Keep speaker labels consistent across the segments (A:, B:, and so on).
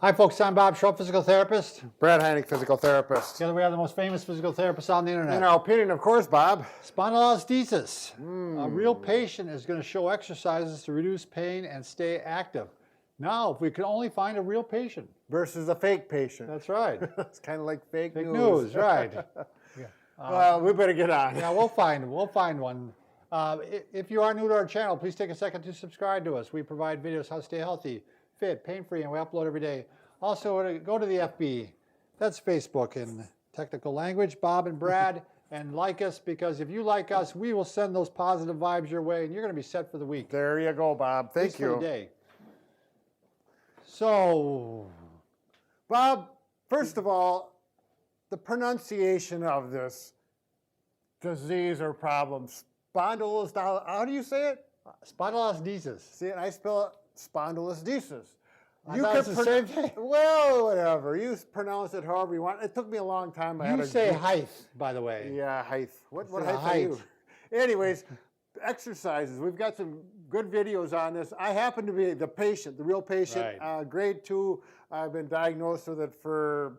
A: Hi folks, I'm Bob Schrupp, physical therapist.
B: Brad Heineck, physical therapist.
A: Together we are the most famous physical therapists on the internet.
B: In our opinion, of course, Bob.
A: Spondylolithesis. A real patient is going to show exercises to reduce pain and stay active. Now, if we could only find a real patient.
B: Versus a fake patient.
A: That's right.
B: It's kind of like fake
A: Fake
B: news.
A: news, right. Yeah.
B: Well, we better get on.
A: Yeah, we'll find one. If you are new to our channel, please take a second to subscribe to us. We provide videos how to stay healthy, fit, pain-free, and we upload every day. Also, go to the FB. That's Facebook in technical language, Bob and Brad, and like us, because if you like us, we will send those positive vibes your way, and you're going to be set for the week.
B: There you go, Bob. Thank you.
A: For the day. So,
B: Bob, first of all, the pronunciation of this disease or problem, spondylolisthesis, how do you say it?
A: Spondylolithesis.
B: See, I spell it spondylolisthesis.
A: I thought it's the same thing.
B: Well, whatever. You pronounce it however you want. It took me a long time.
A: You say height, by the way.
B: Yeah, height. What height are
A: height.
B: you? Anyways, exercises. We've got some good videos on this. I happen to be the patient, the real patient.
A: Right.
B: Grade 2. I've been diagnosed with it for,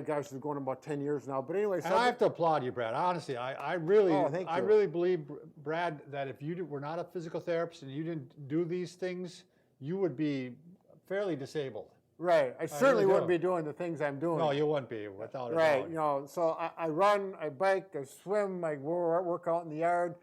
B: gosh, it's going about 10 years now. But anyway,
A: and I have to applaud you, Brad. Honestly, I really believe, Brad, that if you were not a physical therapist and you didn't do these things, you would be fairly disabled.
B: Right. I certainly wouldn't be doing the things I'm doing.
A: No, you wouldn't be without it.
B: Right. You know, so I run, I bike, I swim, I work out in the yard,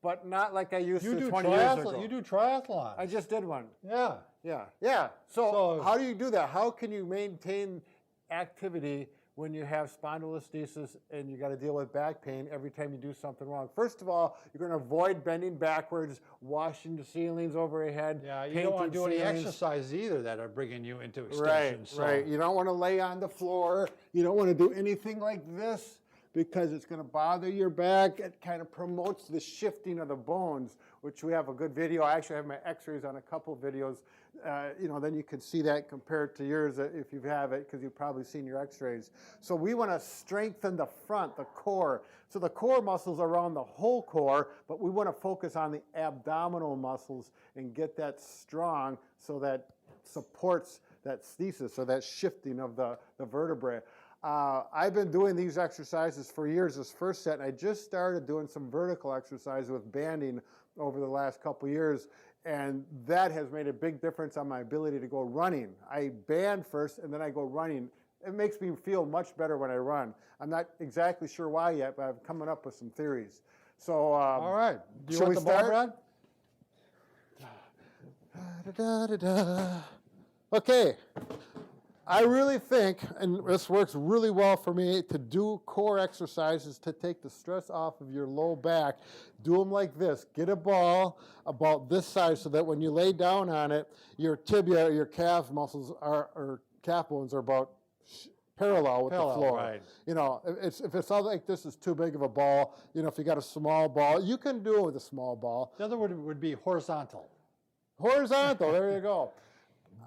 B: but not like I used to 20 years ago.
A: You do triathlon.
B: I just did one.
A: Yeah.
B: Yeah. So how do you do that? How can you maintain activity when you have spondylolisthesis and you got to deal with back pain every time you do something wrong? First of all, you're going to avoid bending backwards, washing the ceilings over your head.
A: Yeah, you don't want to do any exercises either that are bringing you into extension.
B: Right, right. You don't want to lay on the floor. You don't want to do anything like this because it's going to bother your back. It kind of promotes the shifting of the bones, which we have a good video. I actually have my x-rays on a couple videos. You know, then you can see that compared to yours if you have it, because you've probably seen your x-rays. So we want to strengthen the front, the core. So the core muscles are around the whole core, but we want to focus on the abdominal muscles and get that strong so that supports that stasis, or that shifting of the vertebrae. I've been doing these exercises for years, this first set, and I just started doing some vertical exercise with banding over the last couple years, and that has made a big difference on my ability to go running. I band first, and then I go running. It makes me feel much better when I run. I'm not exactly sure why yet, but I'm coming up with some theories. So,
A: all right. Do you want the ball, Brad?
B: Okay. I really think, and this works really well for me, to do core exercises to take the stress off of your low back. Do them like this. Get a ball about this size so that when you lay down on it, your tibia, your calf muscles or calf bones are about parallel with the floor. Right. You know, if it's not like this is too big of a ball, you know, if you got a small ball, you can do it with a small ball.
A: The other word would be horizontal.
B: Horizontal, there you go.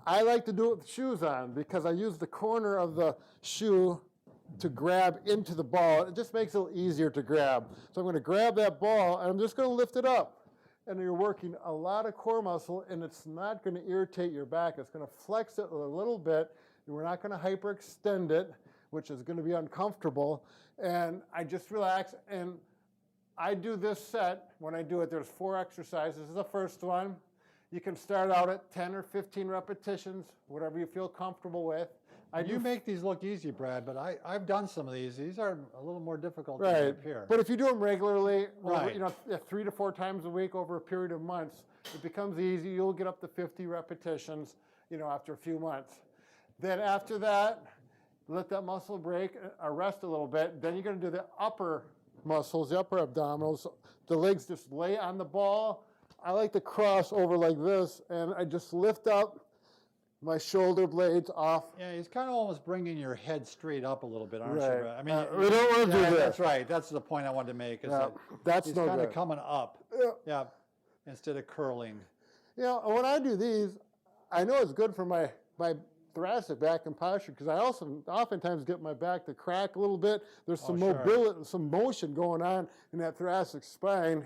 B: I like to do it with shoes on because I use the corner of the shoe to grab into the ball. It just makes it a little easier to grab. So I'm going to grab that ball and I'm just going to lift it up. And you're working a lot of core muscle, and it's not going to irritate your back. It's going to flex it a little bit. We're not going to hyperextend it, which is going to be uncomfortable. And I just relax. And I do this set. When I do it, there's 4 exercises. This is the first one. You can start out at 10 or 15 repetitions, whatever you feel comfortable with.
A: You make these look easy, Brad, but I've done some of these. These are a little more difficult
B: right.
A: to appear.
B: But if you do them regularly,
A: right.
B: you know, 3 to 4 times a week over a period of months, it becomes easy. You'll get up to 50 repetitions, you know, after a few months. Then after that, let that muscle break, rest a little bit. Then you're going to do the upper muscles, the upper abdominals. The legs just lay on the ball. I like to cross over like this, and I just lift up my shoulder blades off.
A: Yeah, it's kind of almost bringing your head straight up a little bit, aren't
B: right.
A: you? I mean,
B: we don't want to do that.
A: That's right. That's the point I wanted to make. Is
B: that's
A: it's
B: no
A: kind
B: good.
A: of coming up. Yeah, instead of curling.
B: You know, when I do these, I know it's good for my thoracic back and posture, because I also oftentimes get my back to crack a little bit. There's some mobility, some motion going on in that thoracic spine.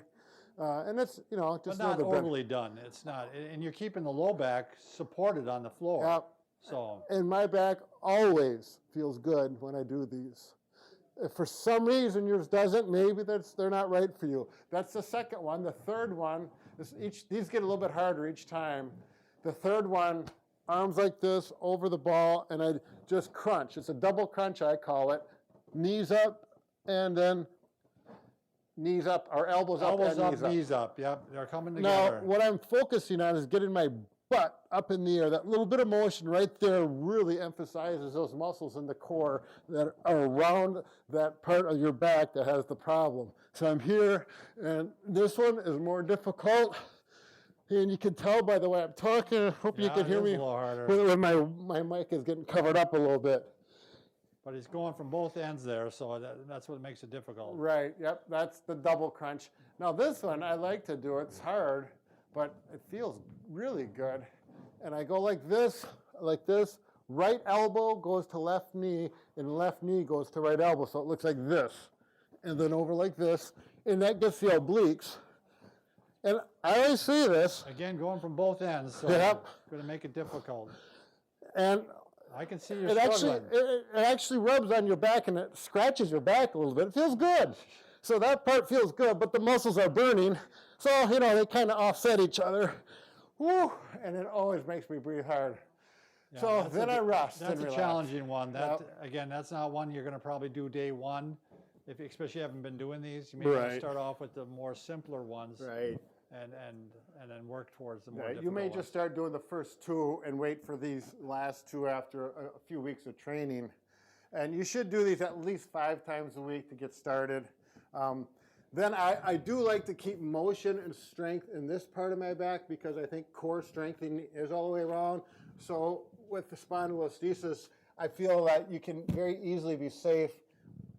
B: And it's, you know, just
A: but not overly done. It's not, and you're keeping the low back supported on the floor.
B: Yep.
A: So,
B: And my back always feels good when I do these. If for some reason yours doesn't, maybe they're not right for you. That's the second one. The third one, these get a little bit harder each time. The third one, arms like this over the ball, and I just crunch. It's a double crunch, I call it. Knees up, and then knees up, or elbows up and knees up.
A: knees up. Yep, they're coming
B: Now,
A: together.
B: what I'm focusing on is getting my butt up in the air. That little bit of motion right there really emphasizes those muscles in the core that are around that part of your back that has the problem. So I'm here, and this one is more difficult. And you can tell by the way I'm talking. I hope you can hear me
A: a little harder.
B: when my mic is getting covered up a little bit.
A: But he's going from both ends there, so that's what makes it difficult.
B: Right, yep, that's the double crunch. Now this one, I like to do, it's hard, but it feels really good. And I go like this, right elbow goes to left knee, and left knee goes to right elbow, so it looks like this. And then over like this, and that gets the obliques. And I always see this.
A: Again, going from both ends, so
B: Yep.
A: going to make it difficult.
B: And
A: I can see you're
B: it
A: struggling.
B: actually rubs on your back and it scratches your back a little bit. It feels good. So that part feels good, but the muscles are burning. So, they kind of offset each other. Woo, and it always makes me breathe hard.
A: Yeah,
B: So then I rest
A: That's
B: and
A: a
B: relax.
A: challenging one.
B: Yep.
A: Again, that's not one you're going to probably do day one, especially if you haven't been doing these. You may want to
B: Right.
A: start off with the more simpler ones,
B: Right.
A: and then work towards the more
B: Right.
A: difficult
B: You may
A: ones.
B: just start doing the first two and wait for these last two after a few weeks of training. And you should do these at least 5 times a week to get started. Then I do like to keep motion and strength in this part of my back because I think core strengthening is all the way around. So with the spondylolisthesis, I feel that you can very easily be safe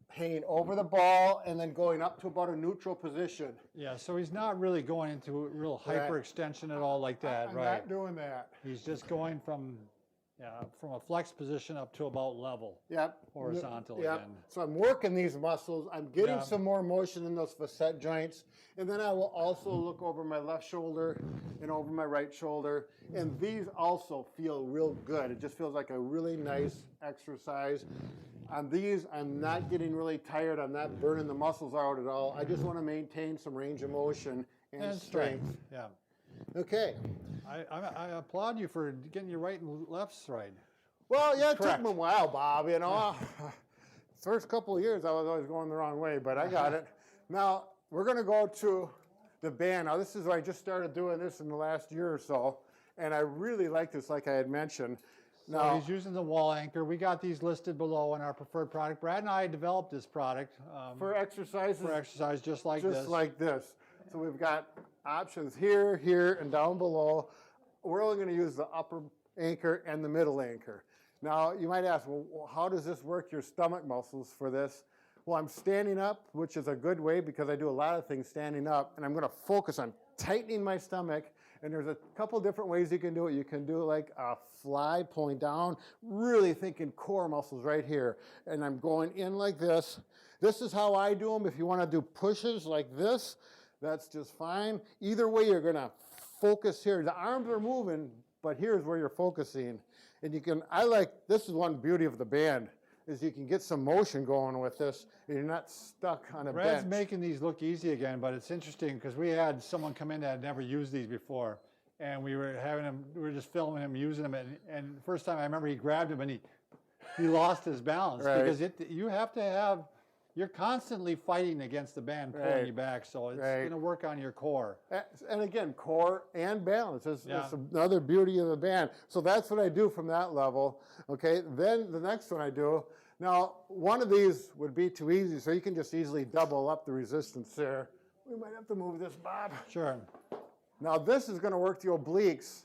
B: hanging over the ball and then going up to about a neutral position.
A: Yeah, so he's not really going into real
B: Right.
A: hyperextension at all like that,
B: I'm
A: right?
B: not doing that.
A: He's just going from a flex position up to about level.
B: Yep.
A: Horizontal
B: Yep.
A: again.
B: So I'm working these muscles. I'm getting
A: Yeah.
B: some more motion in those facet joints. And then I will also look over my left shoulder and over my right shoulder. And these also feel real good. It just feels like a really nice exercise. On these, I'm not getting really tired. I'm not burning the muscles out at all. I just want to maintain some range of motion and strength.
A: Yeah.
B: Okay.
A: I applaud you for getting your right and lefts right.
B: Well, yeah, it took
A: Correct.
B: me a while, Bob. First couple of years, I was always going the wrong way, but I got it. Now, we're going to go to the band. Now, this is I just started doing this in the last year or so, and I really like this, like I had mentioned.
A: So
B: Now,
A: he's using the wall anchor. We got these listed below in our preferred product. Brad and I developed this product
B: for exercises,
A: for exercise just like
B: just
A: this.
B: like this. So we've got options here, here, and down below. We're only going to use the upper anchor and the middle anchor. Now, you might ask, well, how does this work your stomach muscles for this? Well, I'm standing up, which is a good way because I do a lot of things standing up, and I'm going to focus on tightening my stomach. And there's a couple different ways you can do it. You can do like a fly pulling down, really thinking core muscles right here. And I'm going in like this. This is how I do them. If you want to do pushes like this, that's just fine. Either way, you're going to focus here. The arms are moving, but here's where you're focusing. And you can, this is one beauty of the band, is you can get some motion going with this, and you're not stuck on a
A: Brad's
B: bench.
A: making these look easy again, but it's interesting because we had someone come in that had never used these before, and we were just filming him using them, and the first time I remember he grabbed him and he lost his balance
B: Right.
A: because you have to have, you're constantly fighting against the band pulling
B: Right.
A: you back, so it's
B: Right.
A: going to work on your core.
B: And again, core and balance. That's
A: Yeah.
B: another beauty of the band. So that's what I do from that level. Okay, then the next one I do, now one of these would be too easy, so you can just easily double up the resistance there. We might have to move this, Bob.
A: Sure.
B: Now this is going to work the obliques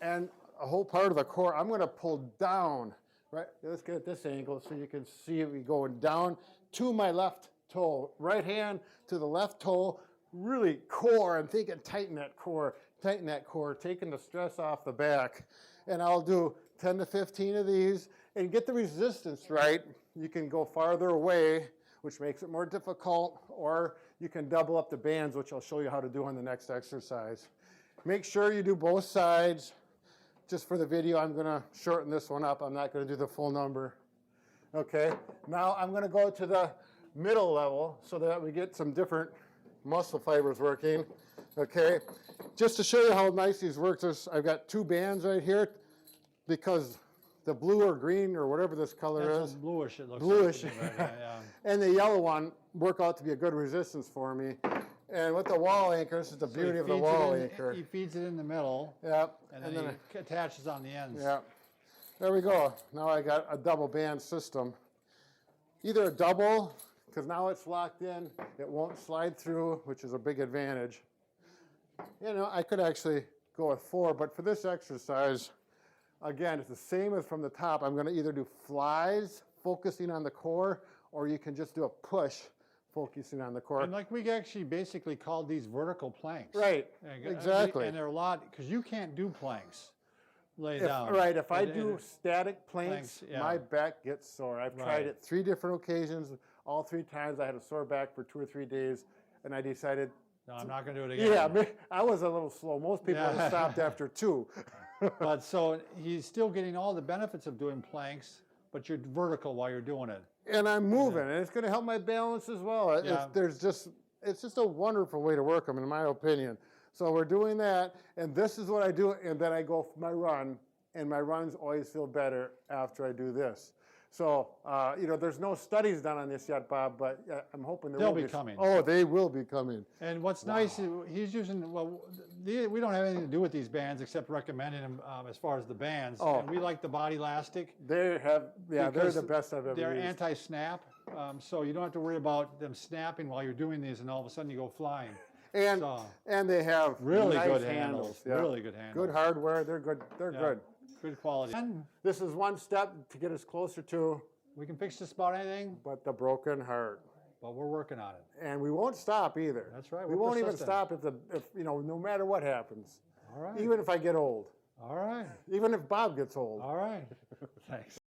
B: and a whole part of the core. I'm going to pull down, right? Let's get at this angle so you can see me going down to my left toe. Right hand to the left toe, really core. I'm thinking tighten that core, taking the stress off the back. And I'll do 10 to 15 of these and get the resistance right. You can go farther away, which makes it more difficult, or you can double up the bands, which I'll show you how to do on the next exercise. Make sure you do both sides. just for the video, I'm going to shorten this one up. I'm not going to do the full number. Okay, now I'm going to go to the middle level so that we get some different muscle fibers working. Okay, just to show you how nice these work, I've got 2 bands right here because the blue or green or whatever this color is.
A: Bluish it looks
B: bluish.
A: like. Yeah.
B: And the yellow one work out to be a good resistance for me. And with the wall anchor, this is the beauty of the wall anchor.
A: He feeds it in the middle.
B: Yep.
A: And then he attaches on the ends.
B: Yep. There we go. Now I got a double band system. Either a double, because now it's locked in, it won't slide through, which is a big advantage. You know, I could actually go with 4, but for this exercise, again, it's the same as from the top. I'm going to either do flies, focusing on the core, or you can just do a push, focusing on the core.
A: And like we actually basically called these vertical planks.
B: Right, exactly.
A: And they're a lot, because you can't do planks lay down.
B: Right, if I do static planks,
A: yeah.
B: my back gets sore. I've tried it 3 different occasions. All 3 times I had a sore back for 2 or 3 days, and I decided,
A: no, I'm not going to do it again.
B: Yeah, I was a little slow. Most people would have stopped after 2.
A: But so he's still getting all the benefits of doing planks, but you're vertical while you're doing it.
B: And I'm moving, and it's going to help my balance as well.
A: Yeah.
B: It's just a wonderful way to work them, in my opinion. So we're doing that, and this is what I do, and then I go for my run, and my runs always feel better after I do this. So, you know, there's no studies done on this yet, Bob, but I'm hoping there will be.
A: They'll be coming.
B: Oh, they will be coming.
A: And what's nice, he's using, well, we don't have anything to do with these bands except recommending them as far as the bands.
B: Oh.
A: And we like the body elastic.
B: They're the best I've ever
A: They're
B: used.
A: anti-snap, so you don't have to worry about them snapping while you're doing these, and all of a sudden you go flying.
B: And they have
A: really
B: nice
A: good handles.
B: Yeah.
A: Really good handles.
B: Good hardware. They're good. They're good.
A: Good quality. And
B: This is one step to get us closer to,
A: we can fix just about anything,
B: but the broken heart.
A: but we're working on it.
B: And we won't stop either.
A: That's right.
B: We
A: we're
B: won't even
A: persistent.
B: stop if you know, no matter what happens.
A: All right.
B: Even if I get old.
A: All right.
B: Even if Bob gets old.
A: All right. Thanks.